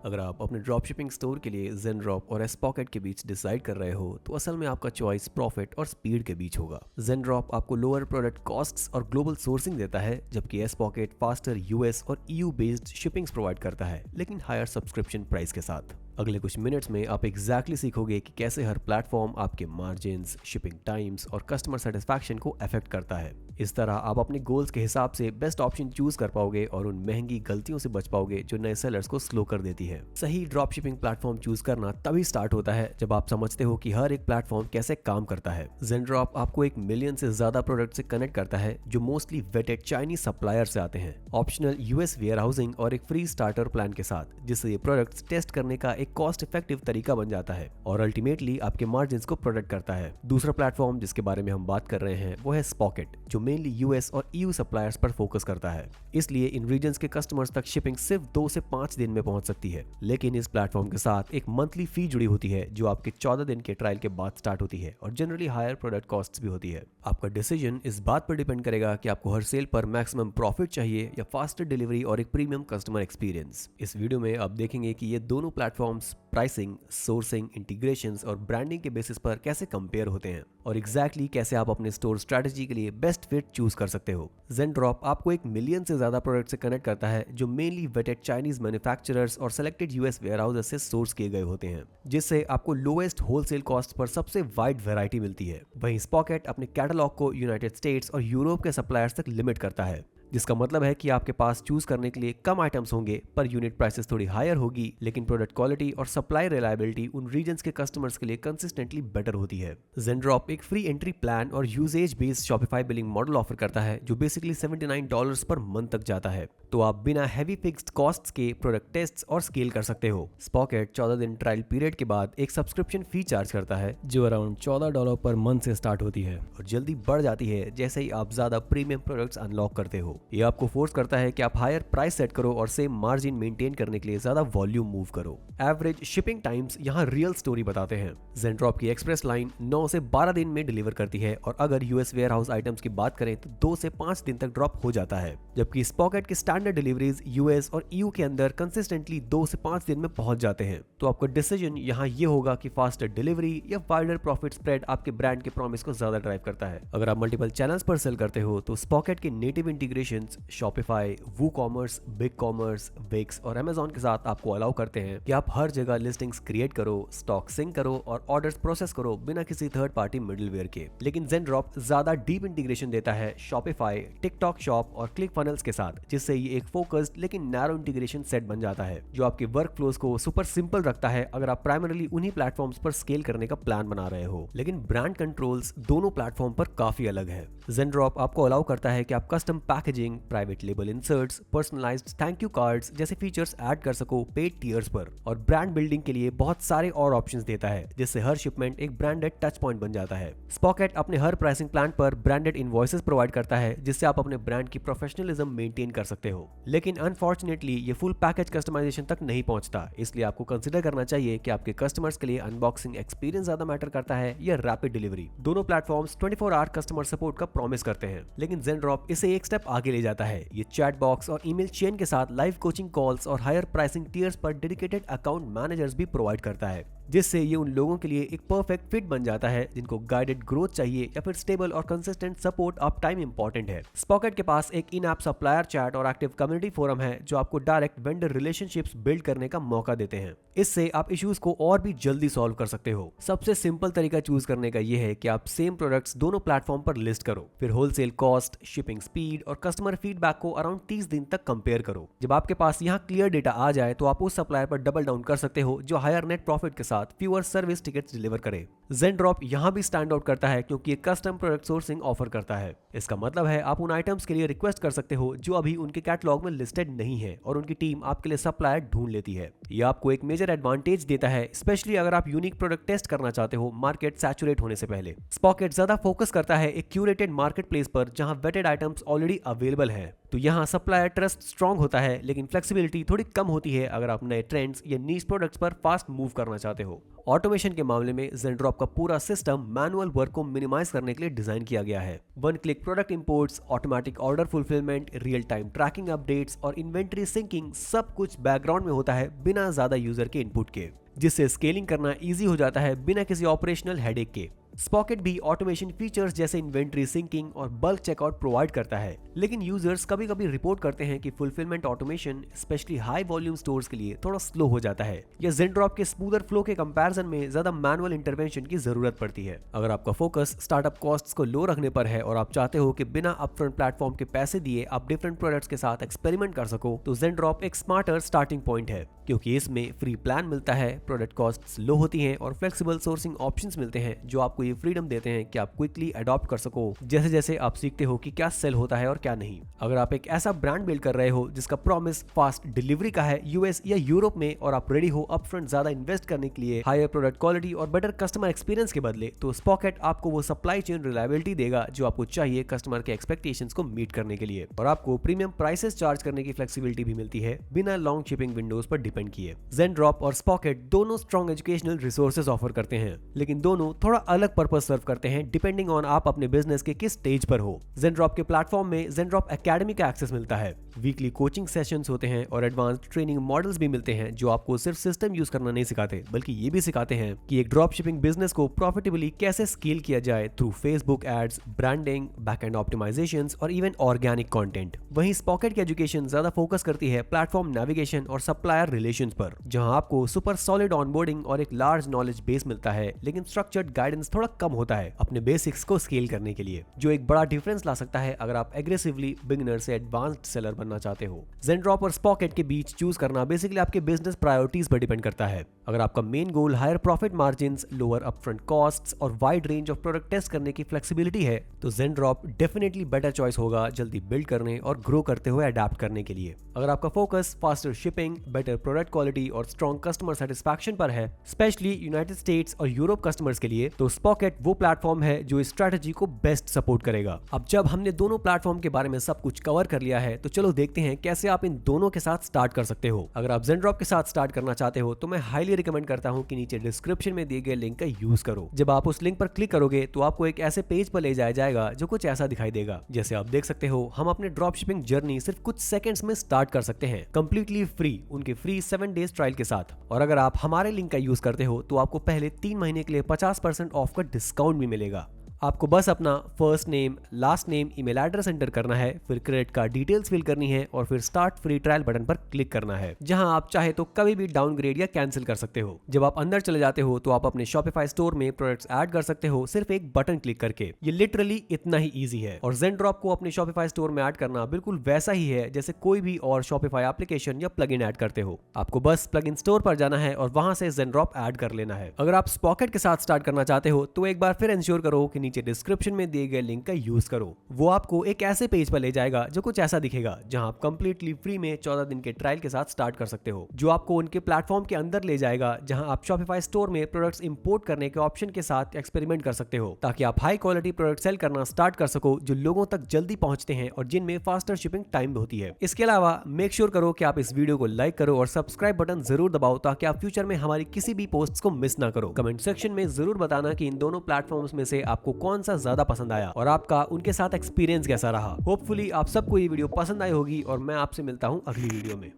अगर आप अपने ड्रॉप शिपिंग स्टोर के लिए ज़ेनड्रॉप और एसपॉकेट के बीच डिसाइड कर रहे हो तो असल में आपका चॉइस प्रॉफिट और स्पीड के बीच होगा। ज़ेनड्रॉप आपको लोअर प्रोडक्ट कॉस्ट्स और ग्लोबल सोर्सिंग देता है, जबकि एसपॉकेट फास्टर यूएस और ईयू बेस्ड शिपिंग्स प्रोवाइड करता है, लेकिन हायर सब्सक्रिप्शन प्राइस के साथ। अगले कुछ मिनट्स में आप एग्जैक्टली सीखोगे कि कैसे हर प्लेटफॉर्म आपके मार्जिन्स, शिपिंग टाइम्स और कस्टमर सेटिस्फैक्शन को अफेक्ट करता है। इस तरह आप अपने गोल्स के हिसाब से बेस्ट ऑप्शन चूज कर पाओगे और उन महंगी गलतियों से बच पाओगे जो नए सेलर्स को स्लो कर देती है। सही ड्रॉप शिपिंग प्लेटफॉर्म चूज करना तभी स्टार्ट होता है जब आप समझते हो कि हर एक प्लेटफॉर्म कैसे काम करता है। ज़ेनड्रॉप आपको 1 मिलियन से ज्यादा प्रोडक्ट से कनेक्ट करता है जो मोस्टली वेटेड चाइनीज सप्लायर से आते हैं, ऑप्शनल यूएस वेयर हाउसिंग और एक फ्री स्टार्टर प्लान के साथ, जिससे ये प्रोडक्ट्स टेस्ट करने का एक कॉस्ट इफेक्टिव तरीका बन जाता है और अल्टीमेटली आपके मार्जिन्स को प्रोटेक्ट करता है। दूसरा प्लेटफॉर्म जिसके बारे में हम बात कर रहे हैं वो है स्पॉकेट, जो मेनली यूएस और ईयू सप्लायर्स पर फोकस करता है। इसलिए इन रीजन्स के कस्टमर्स तक शिपिंग सिर्फ 2 से 5 दिन में पहुंच सकती है, लेकिन इस प्लेटफॉर्म के साथ एक मंथली फी जुड़ी होती है जो आपके 14 दिन के ट्रायल के बाद स्टार्ट होती है और जनरली हायर प्रोडक्ट कॉस्ट्स भी होती है। आपका डिसीजन इस बात पर डिपेंड करेगा कि आपको हर सेल पर मैक्सिमम प्रॉफिट चाहिए या फास्टर डिलीवरी और एक प्रीमियम कस्टमर एक्सपीरियंस। इस वीडियो में आप देखेंगे कि ये दोनों प्लेटफॉर्म्स प्राइसिंग, सोर्सिंग, इंटीग्रेशंस और ब्रांडिंग के बेसिस पर कैसे कंपेयर होते हैं और एग्जैक्टली कैसे आप अपने स्टोर स्ट्रेटजी के लिए बेस्ट फिट चूज कर सकते हो। ज़ेनड्रॉप आपको 1 मिलियन से ज्यादा प्रोडक्ट से कनेक्ट करता है जो मेनली वेटेड चाइनीज मैन्युफैक्चरर्स और सेलेक्टेड यूएस वेयरहाउसेस से सोर्स किए गए होते हैं, जिससे आपको लोएस्ट होलसेल कॉस्ट पर सबसे वाइड वैरायटी मिलती है। वहीं स्पॉकेट अपने कैटलॉग को यूनाइटेड स्टेट्स और यूरोप के सप्लायर्स तक लिमिट करता है, जिसका मतलब है कि आपके पास चूज करने के लिए कम आइटम्स होंगे पर यूनिट प्राइसेस थोड़ी हायर होगी, लेकिन प्रोडक्ट क्वालिटी और सप्लाई रिलायबिलिटी उन रीजन्स के कस्टमर्स के लिए कंसिस्टेंटली बेटर होती है। ज़ेनड्रॉप एक फ्री एंट्री प्लान और usage based Shopify billing model offer करता है जो बेसिकली $79 पर मंथ तक जाता है, तो आप बिना हैवी फिक्स्ड कॉस्ट्स के प्रोडक्ट टेस्ट्स और स्केल कर सकते हो। स्पॉकेट 14 दिन ट्रायल पीरियड के बाद एक सब्सक्रिप्शन फी चार्ज करता है जो अराउंड $14 पर मंथ से स्टार्ट होती है और जल्दी बढ़ जाती है जैसे ही आप ज्यादा प्रीमियम प्रोडक्ट्स अनलॉक करते हो। ये आपको फोर्स करता है कि आप हायर प्राइस सेट करो और सेम मार्जिन मेंटेन करने के लिए ज्यादा वॉल्यूम मूव करो। एवरेज शिपिंग टाइम्स यहाँ रियल स्टोरी बताते हैं। ज़ेनड्रॉप की एक्सप्रेस लाइन 9 से 12 दिन में डिलीवर करती है और अगर यूएस वेयर हाउस आइटम्स की बात करें तो 2 से 5 दिन तक ड्रॉप हो जाता है, जबकि स्पॉकेट की स्टैंडर्ड डिलीवरीज यूएस और ईयू के अंदर कंसिस्टेंटली 2 से 5 दिन में पहुंच जाते हैं। तो आपका डिसीजन यहाँ ये होगा कि फास्टर डिलीवरी या वाइडर प्रॉफिट स्प्रेड आपके ब्रांड के प्रॉमिस को ज्यादा ड्राइव करता है। अगर आप मल्टीपल चैनल्स पर सेल करते हो तो स्पॉकेट के native integrations Shopify, WooCommerce, BigCommerce, Wix और अमेजॉन के साथ आपको अलाउ करते हैं कि आप हर जगह लिस्टिंग्स क्रिएट करो, स्टॉक सिंक करो और ऑर्डर्स प्रोसेस करो बिना किसी थर्ड पार्टी मिडलवेयर के। लेकिन ज़ेनड्रॉप ज्यादा डीप इंटीग्रेशन देता है शॉपिफाई, टिकटॉक शॉप और क्लिक फनल्स के साथ, जिससे ये एक फोकस्ड लेकिन नैरो इंटीग्रेशन सेट बन जाता है जो आपके वर्क फ्लोज को सुपर सिंपल रखता है अगर आप प्राइमरली उन्हीं प्लेटफॉर्म्स पर स्केल करने का प्लान बना रहे हो। लेकिन ब्रांड कंट्रोल्स दोनों प्लेटफॉर्म पर काफी अलग है। ज़ेनड्रॉप आपको अलाउ करता है कि आप custom packaging, private label inserts, personalised thank you cards जैसे फीचर्स ऐड कर सको पेड टियर्स पर, और ब्रांड बिल्डिंग के लिए बहुत सारे और ऑप्शंस देता है जिससे हर शिपमेंट एक ब्रांडेड टच पॉइंट बन जाता है। स्पॉकेट अपने हर प्राइसिंग प्लान पर ब्रांडेड इनवॉइसेस प्रोवाइड करता है जिससे आप अपने ब्रांड की प्रोफेशनलिज्म मेंटेन कर सकते हो। लेकिन अनफॉर्चुनेटली ये फुल पैकेज कस्टमाइजेशन तक नहीं पहुंचता, इसलिए आपको कंसीडर करना चाहिए कि आपके कस्टमर्स के लिए अनबॉक्सिंग एक्सपीरियंस ज्यादा मैटर करता है या रैपिड डिलीवरी। दोनों प्लेटफॉर्म्स 24 आवर कस्टमर सपोर्ट का प्रॉमिस करते हैं, लेकिन ज़ेनड्रॉप इसे एक स्टेप आगे ले जाता है। ये चैट बॉक्स और ईमेल चेन के साथ लाइव कोचिंग कॉल्स और हायर प्राइसिंग टियर्स पर डेडिकेटेड अकाउंट मैनेजर्स भी प्रोवाइड करता है, जिससे ये उन लोगों के लिए एक परफेक्ट फिट बन जाता है जिनको गाइडेड ग्रोथ चाहिए या फिर स्टेबल और consistent support of time important है। स्पॉकेट के पास एक इन ऐप सप्लायर चैट और एक्टिव कम्युनिटी फोरम है जो आपको डायरेक्ट वेंडर रिलेशनशिप्स बिल्ड करने का मौका देते हैं। इससे आप इश्यूज को और भी जल्दी सॉल्व कर सकते हो। सबसे सिंपल तरीका चूज करने का यह है कि आप सेम प्रोडक्ट्स दोनों प्लेटफॉर्म पर लिस्ट करो, फिर होलसेल कॉस्ट, शिपिंग स्पीड और कस्टमर फीडबैक को अराउंड 30 दिन तक कंपेयर करो। जब आपके पास यहाँ क्लियर डेटा आ जाए तो आप उस सप्लायर पर डबल डाउन कर सकते हो जो हायर नेट प्रॉफिट के साथ फ्यूअर सर्विस टिकट्स डिलीवर करे। ज़ेनड्रॉप यहाँ भी स्टैंड आउट करता है क्योंकि ये कस्टम प्रोडक्ट सोर्सिंग ऑफर करता है। इसका मतलब है आप उन आइटम्स के लिए रिक्वेस्ट कर सकते हो जो अभी उनके कैटलॉग में लिस्टेड नहीं है और उनकी टीम आपके लिए सप्लायर ढूंढ लेती है। ये आपको एक मेजर एडवांटेज देता है, स्पेशली अगर आप यूनिक प्रोडक्ट टेस्ट करना चाहते हो मार्केट सैचुरेट होने से पहले। स्पॉकेट ज्यादा फोकस करता है एक क्यूरेटेड मार्केट प्लेस पर जहां वेटेड आइटम्स ऑलरेडी अवेलेबल है। तो यहाँ सप्लायर ट्रस्ट स्ट्रांग होता है, लेकिन फ्लेक्सिबिलिटी थोड़ी कम होती है अगर आप नए ट्रेंड्स या नीश प्रोडक्ट्स पर फास्ट मूव करना चाहते हो। ऑटोमेशन के मामले में ZenDrop का पूरा सिस्टम मैनुअल वर्क को मिनिमाइज करने के लिए डिजाइन किया गया है। One click product imports, automatic order fulfilment, real time tracking updates और इन्वेंट्री सिंकिंग सब कुछ बैकग्राउंड में होता है बिना ज्यादा यूजर के इनपुट के, जिससे स्केलिंग करना इजी हो जाता है बिना किसी ऑपरेशनल हेडेक के। स्पॉकेट भी ऑटोमेशन फीचर्स जैसे इन्वेंट्री सिंकिंग और बल्क चेकआउट प्रोवाइड करता है, लेकिन यूजर्स कभी कभी रिपोर्ट करते हैं कि fulfilment automation specially high volume stores के लिए थोड़ा स्लो हो जाता है या ZenDrop के स्मूदर फ्लो के कंपैरिजन में ज्यादा मैनुअल इंटरवेंशन की जरूरत पड़ती है। अगर आपका फोकस स्टार्टअप कॉस्ट्स को लो रखने पर है और आप चाहते हो कि बिना अपफ्रंट प्लेटफॉर्म के पैसे दिए आप डिफरेंट प्रोडक्ट्स के साथ एक्सपेरिमेंट कर सको, तो ZenDrop एक स्मार्टर स्टार्टिंग पॉइंट है, क्योंकि इसमें फ्री प्लान मिलता है, प्रोडक्ट कॉस्ट्स लो होती हैं और फ्लेक्सिबल सोर्सिंग ऑप्शंस मिलते हैं जो आपको ये फ्रीडम देते हैं कि आप क्विकली अडॉप्ट कर सको जैसे जैसे आप सीखते हो कि क्या सेल होता है और क्या नहीं। अगर आप एक ऐसा ब्रांड बिल्ड कर रहे हो जिसका प्रॉमिस फास्ट डिलीवरी का है यूएस या यूरोप में और आप रेडी हो अपफ्रंट ज्यादा इन्वेस्ट करने के लिए हायर प्रोडक्ट क्वालिटी और बेटर कस्टमर एक्सपीरियंस के बदले, तो स्पॉकेट आपको वो सप्लाई चेन रिलायबिलिटी देगा जो आपको चाहिए कस्टमर के एक्सपेक्टेशंस को मीट करने के लिए, और आपको प्रीमियम प्राइसेस चार्ज करने की फ्लेक्सिबिलिटी भी मिलती है बिना लॉन्ग शिपिंग विंडोज पर डिपेंड किए। ZenDrop और स्पॉकेट दोनों स्ट्रॉन्ग एजुकेशनल रिसोर्सेज ऑफर करते हैं, लेकिन दोनों थोड़ा अलग पर्पस सर्व करते हैं डिपेंडिंग ऑन आप अपने बिजनेस के किस स्टेज पर हो। ZenDrop के प्लेटफॉर्म में ZenDrop एकेडमी का एक्सेस मिलता है, वीकली कोचिंग सेशंस होते हैं और एडवांस्ड ट्रेनिंग मॉडल्स भी मिलते हैं जो आपको सिर्फ सिस्टम यूज करना नहीं सिखाते बल्कि ये भी सिखाते हैं कि एक ड्रॉप शिपिंग बिजनेस को प्रॉफिटेबली कैसे स्केल किया जाए through Facebook ads, branding, backend optimisations और इवन ऑर्गेनिक कंटेंट। वहीं स्पॉकेट की एजुकेशन ज्यादा फोकस करती है प्लेटफॉर्म नेविगेशन और सप्लायर रिलेशंस पर, जहां आपको सुपर सॉलिड ऑनबोर्डिंग और एक लार्ज नॉलेज बेस मिलता है, लेकिन स्ट्रक्चर्ड गाइडेंस थोड़ा कम होता है अपने बेसिक्स को स्केल करने के लिए, जो एक बड़ा डिफरेंस ला सकता है अगर आप एग्रेसिवली बिगिनर से एडवांस्ड सेलर बनना चाहते हो। ZenDrop और स्पॉकेट के बीच चूज करना बेसिकली आपके बिजनेस प्रायोरिटीज पर डिपेंड करता है। अगर आपका main goal higher profit margins, lower upfront costs और wide range of product test करने की फ्लेक्सिबिलिटी है, तो ZenDrop डेफिनेटली बेटर चॉइस होगा जल्दी बिल्ड करने और ग्रो करते हुए अडैप्ट करने के लिए। अगर आपका focus faster shipping, better product quality और स्ट्रॉन्ग कस्टमर सेटिस्फैक्शन पर है, स्पेशली यूनाइटेड स्टेट्स और यूरोप कस्टमर्स के लिए, तो स्पॉकेट वो प्लेटफॉर्म है जो इस स्ट्रेटजी को बेस्ट सपोर्ट करेगा। अब जब हमने दोनों प्लेटफॉर्म के बारे में सब कुछ कवर कर लिया है, तो चलो देखते हैं कैसे आप इन दोनों के साथ स्टार्ट कर सकते हो। अगर आप ZenDrop के साथ स्टार्ट करना चाहते हो तो मैं हाईली रिकमेंड करता हूं कि नीचे डिस्क्रिप्शन में दिए गए लिंक का यूज करो। जब आप उस लिंक पर क्लिक करोगे तो आपको एक ऐसे पेज पर ले जाया जाएगा जो कुछ ऐसा दिखाई देगा। जैसे आप देख सकते हो, हम अपने ड्रॉप शिपिंग जर्नी सिर्फ कुछ सेकंड्स में स्टार्ट कर सकते हैं, कंप्लीटली फ्री, उनके फ्री 7 डेज ट्रायल के साथ। और अगर आप हमारे लिंक का यूज करते हो तो आपको पहले 3 महीने के लिए 50% ऑफ का डिस्काउंट भी मिलेगा। आपको बस अपना first name, last name, email address enter करना है, फिर क्रेडिट कार्ड डिटेल्स फिल करनी है और फिर स्टार्ट फ्री ट्रायल बटन पर क्लिक करना है, जहां आप चाहे तो कभी भी डाउनग्रेड या कैंसिल कर सकते हो। जब आप अंदर चले जाते हो तो आप अपने Shopify स्टोर में प्रोडक्ट्स ऐड कर सकते हो सिर्फ एक बटन क्लिक करके। ये लिटरली इतना ही इजी है। और ZenDrop को अपने Shopify स्टोर में ऐड करना बिल्कुल वैसा ही है जैसे कोई भी और Shopify एप्लीकेशन या प्लगइन ऐड करते हो। आपको बस प्लगइन स्टोर पर जाना है और वहां से ZenDrop ऐड कर लेना है। अगर आप स्पॉकेट के साथ स्टार्ट करना चाहते हो तो एक बार फिर इंश्योर करो कि नीचे डिस्क्रिप्शन में दिए गए लिंक का यूज करो। वो आपको एक ऐसे पेज पर ले जाएगा जो कुछ ऐसा दिखेगा, जहां आप कंप्लीटली फ्री में 14 दिन के ट्रायल के साथ स्टार्ट कर सकते हो, जो आपको उनके प्लेटफॉर्म के अंदर ले जाएगा, जहां आप Shopify स्टोर में प्रोडक्ट्स इंपोर्ट करने के ऑप्शन के साथ एक्सपेरिमेंट कर सकते हो, ताकि आप हाई क्वालिटी प्रोडक्ट सेल करना स्टार्ट कर सको जो लोगों तक जल्दी पहुंचते हैं और जिनमें फास्टर शिपिंग टाइम होती है। इसके अलावा मेक श्योर करो कि आप इस वीडियो को लाइक करो और सब्सक्राइब बटन जरूर दबाओ, ताकि आप फ्यूचर में हमारी किसी भी पोस्ट को मिस ना करो। कमेंट सेक्शन में जरूर बताना कि इन दोनों प्लेटफॉर्म्स में से आपको कौन सा ज्यादा पसंद आया और आपका उनके साथ एक्सपीरियंस कैसा रहा। होपफुली आप सबको ये वीडियो पसंद आई होगी और मैं आपसे मिलता हूं अगली वीडियो में।